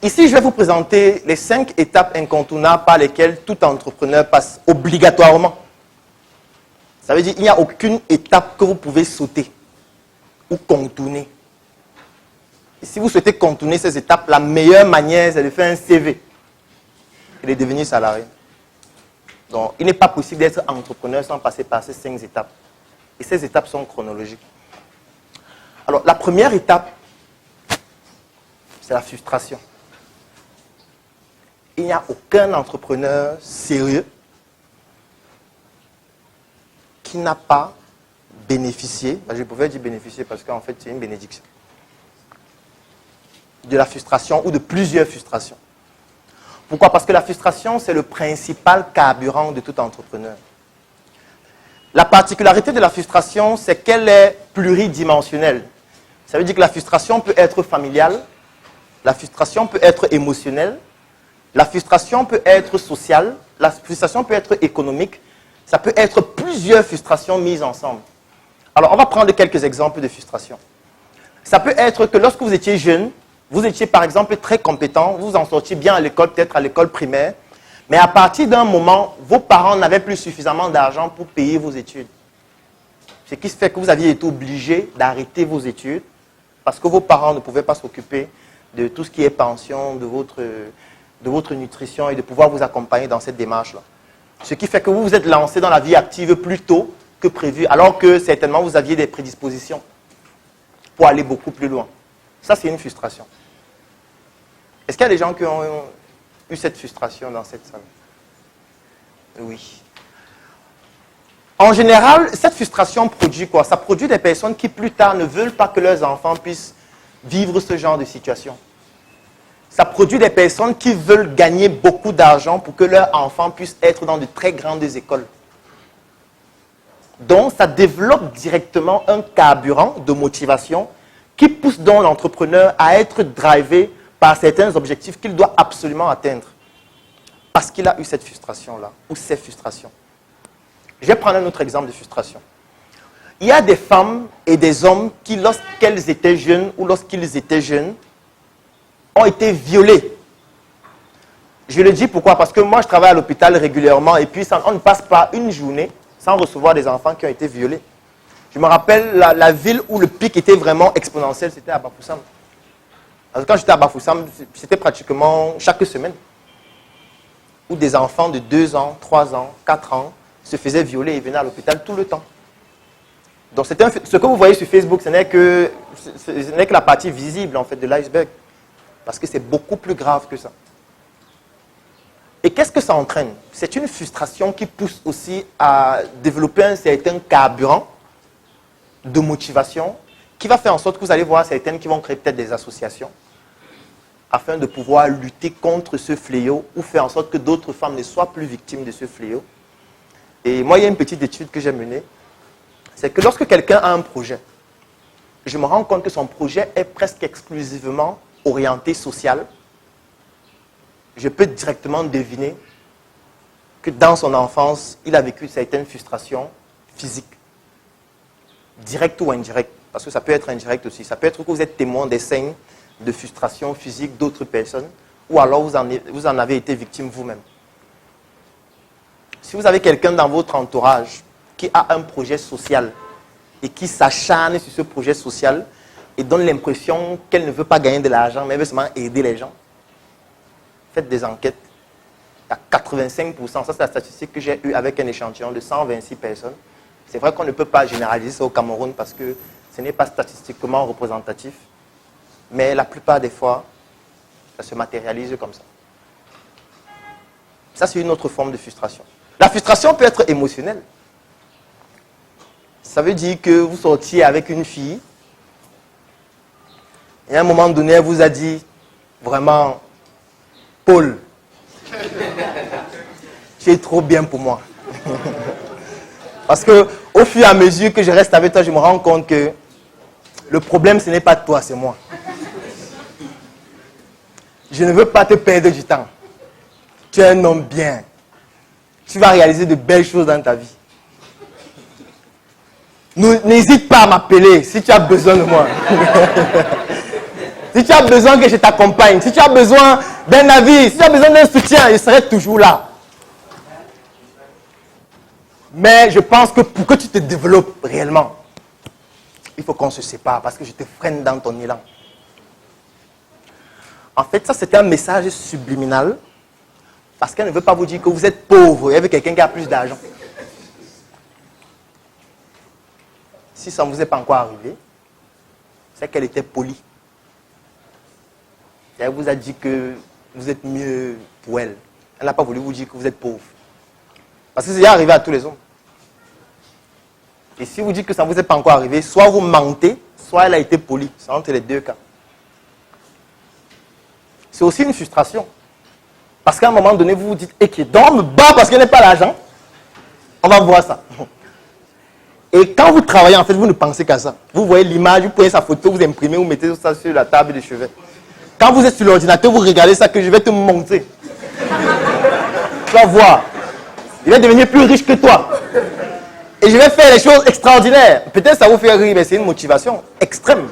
Ici, je vais vous présenter les 5 étapes incontournables par lesquelles tout entrepreneur passe obligatoirement. Ça veut dire qu'il n'y a aucune étape que vous pouvez sauter ou contourner. Et si vous souhaitez contourner ces étapes, la meilleure manière, c'est de faire un CV et de devenir salarié. Donc, il n'est pas possible d'être entrepreneur sans passer par ces 5 étapes. Et ces étapes sont chronologiques. Alors, la première étape, c'est la frustration. Il n'y a aucun entrepreneur sérieux qui n'a pas bénéficié, je pouvais dire bénéficier parce qu'en fait c'est une bénédiction, de la frustration ou de plusieurs frustrations. Pourquoi? Parce que la frustration, c'est le principal carburant de tout entrepreneur. La particularité de la frustration, c'est qu'elle est pluridimensionnelle. Ça veut dire que la frustration peut être familiale, la frustration peut être émotionnelle, la frustration peut être sociale, la frustration peut être économique, ça peut être plusieurs frustrations mises ensemble. Alors, on va prendre quelques exemples de frustration. Ça peut être que lorsque vous étiez jeune, vous étiez par exemple très compétent, vous en sortiez bien à l'école, peut-être à l'école primaire, mais à partir d'un moment, vos parents n'avaient plus suffisamment d'argent pour payer vos études. Ce qui fait que vous aviez été obligé d'arrêter vos études parce que vos parents ne pouvaient pas s'occuper de tout ce qui est pension, de votre nutrition et de pouvoir vous accompagner dans cette démarche-là. Ce qui fait que vous vous êtes lancé dans la vie active plus tôt que prévu, alors que certainement vous aviez des prédispositions pour aller beaucoup plus loin. Ça, c'est une frustration. Est-ce qu'il y a des gens qui ont eu cette frustration dans cette salle? Oui. En général, cette frustration produit quoi? Ça produit des personnes qui plus tard ne veulent pas que leurs enfants puissent vivre ce genre de situation. Ça produit des personnes qui veulent gagner beaucoup d'argent pour que leurs enfants puissent être dans de très grandes écoles. Donc, ça développe directement un carburant de motivation qui pousse donc l'entrepreneur à être drivé par certains objectifs qu'il doit absolument atteindre. Parce qu'il a eu cette frustration-là, ou ces frustrations. Je vais prendre un autre exemple de frustration. Il y a des femmes et des hommes qui, lorsqu'elles étaient jeunes ou lorsqu'ils étaient jeunes, ont été violés. Je le dis pourquoi? Parce que moi, je travaille à l'hôpital régulièrement et puis on ne passe pas une journée sans recevoir des enfants qui ont été violés. Je me rappelle la ville où le pic était vraiment exponentiel, c'était à Bafoussam. Parce que quand j'étais à Bafoussam, c'était pratiquement chaque semaine où des enfants de 2 ans, 3 ans, 4 ans se faisaient violer et venaient à l'hôpital tout le temps. Donc ce que vous voyez sur Facebook, ce n'est que la partie visible en fait de l'iceberg. Parce que c'est beaucoup plus grave que ça. Et qu'est-ce que ça entraîne? C'est une frustration qui pousse aussi à développer un certain carburant de motivation qui va faire en sorte que vous allez voir certaines qui vont créer peut-être des associations afin de pouvoir lutter contre ce fléau ou faire en sorte que d'autres femmes ne soient plus victimes de ce fléau. Et moi, il y a une petite étude que j'ai menée. C'est que lorsque quelqu'un a un projet, je me rends compte que son projet est presque exclusivement orienté social, je peux directement deviner que dans son enfance, il a vécu certaines frustrations physiques, directes ou indirectes, parce que ça peut être indirect aussi. Ça peut être que vous êtes témoin des scènes de frustration physique d'autres personnes, ou alors vous en avez été victime vous-même. Si vous avez quelqu'un dans votre entourage qui a un projet social et qui s'acharne sur ce projet social, et donne l'impression qu'elle ne veut pas gagner de l'argent, mais elle veut seulement aider les gens. Faites des enquêtes. Il y a 85%, ça c'est la statistique que j'ai eue avec un échantillon de 126 personnes. C'est vrai qu'on ne peut pas généraliser ça au Cameroun parce que ce n'est pas statistiquement représentatif. Mais la plupart des fois, ça se matérialise comme ça. Ça c'est une autre forme de frustration. La frustration peut être émotionnelle. Ça veut dire que vous sortiez avec une fille, et à un moment donné, elle vous a dit, vraiment, Paul, tu es trop bien pour moi. Parce qu'au fur et à mesure que je reste avec toi, je me rends compte que le problème, ce n'est pas toi, c'est moi. Je ne veux pas te perdre du temps. Tu es un homme bien. Tu vas réaliser de belles choses dans ta vie. N'hésite pas à m'appeler si tu as besoin de moi. Si tu as besoin que je t'accompagne, si tu as besoin d'un avis, si tu as besoin d'un soutien, je serai toujours là. Mais je pense que pour que tu te développes réellement, il faut qu'on se sépare parce que je te freine dans ton élan. En fait, ça c'était un message subliminal parce qu'elle ne veut pas vous dire que vous êtes pauvre et avec quelqu'un qui a plus d'argent. Si ça ne vous est pas encore arrivé, c'est qu'elle était polie. Et elle vous a dit que vous êtes mieux pour elle. Elle n'a pas voulu vous dire que vous êtes pauvre. Parce que c'est déjà arrivé à tous les hommes. Et si vous dites que ça ne vous est pas encore arrivé, soit vous mentez, soit elle a été polie. C'est entre les deux cas. C'est aussi une frustration. Parce qu'à un moment donné, vous vous dites, et qui donc me bat parce qu'elle n'a pas l'argent. On va voir ça. Et quand vous travaillez, en fait, vous ne pensez qu'à ça. Vous voyez l'image, vous prenez sa photo, vous imprimez, vous mettez ça sur la table de chevet. Quand vous êtes sur l'ordinateur, vous regardez ça que je vais te montrer. Tu vas voir. Il va devenir plus riche que toi. Et je vais faire les choses extraordinaires. Peut-être ça vous fait rire, mais c'est une motivation extrême,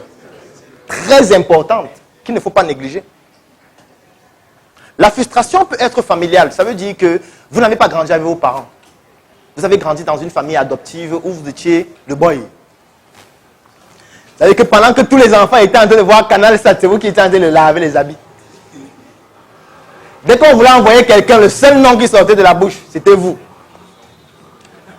très importante, qu'il ne faut pas négliger. La frustration peut être familiale. Ça veut dire que vous n'avez pas grandi avec vos parents. Vous avez grandi dans une famille adoptive où vous étiez le boy. Ça veut dire que pendant que tous les enfants étaient en train de voir Canal Sat, c'est vous qui étiez en train de laver les habits. Dès qu'on voulait envoyer quelqu'un, le seul nom qui sortait de la bouche, c'était vous.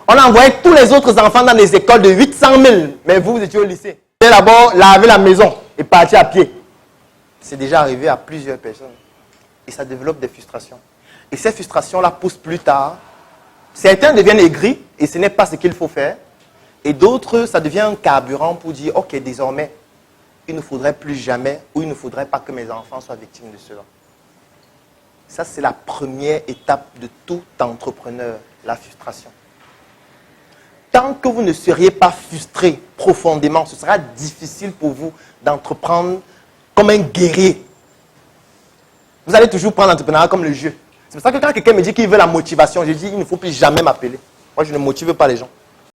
On envoyait tous les autres enfants dans des écoles de 800 000, mais vous étiez au lycée. Vous allez d'abord laver la maison et partir à pied. C'est déjà arrivé à plusieurs personnes. Et ça développe des frustrations. Et ces frustrations-là poussent plus tard. Certains deviennent aigris et ce n'est pas ce qu'il faut faire. Et d'autres, ça devient un carburant pour dire, ok, désormais, il ne faudrait plus jamais ou il ne faudrait pas que mes enfants soient victimes de cela. Ça, c'est la première étape de tout entrepreneur, la frustration. Tant que vous ne seriez pas frustré profondément, ce sera difficile pour vous d'entreprendre comme un guerrier. Vous allez toujours prendre l'entrepreneuriat comme le jeu. C'est pour ça que quand quelqu'un me dit qu'il veut la motivation, je dis il ne faut plus jamais m'appeler. Moi, je ne motive pas les gens.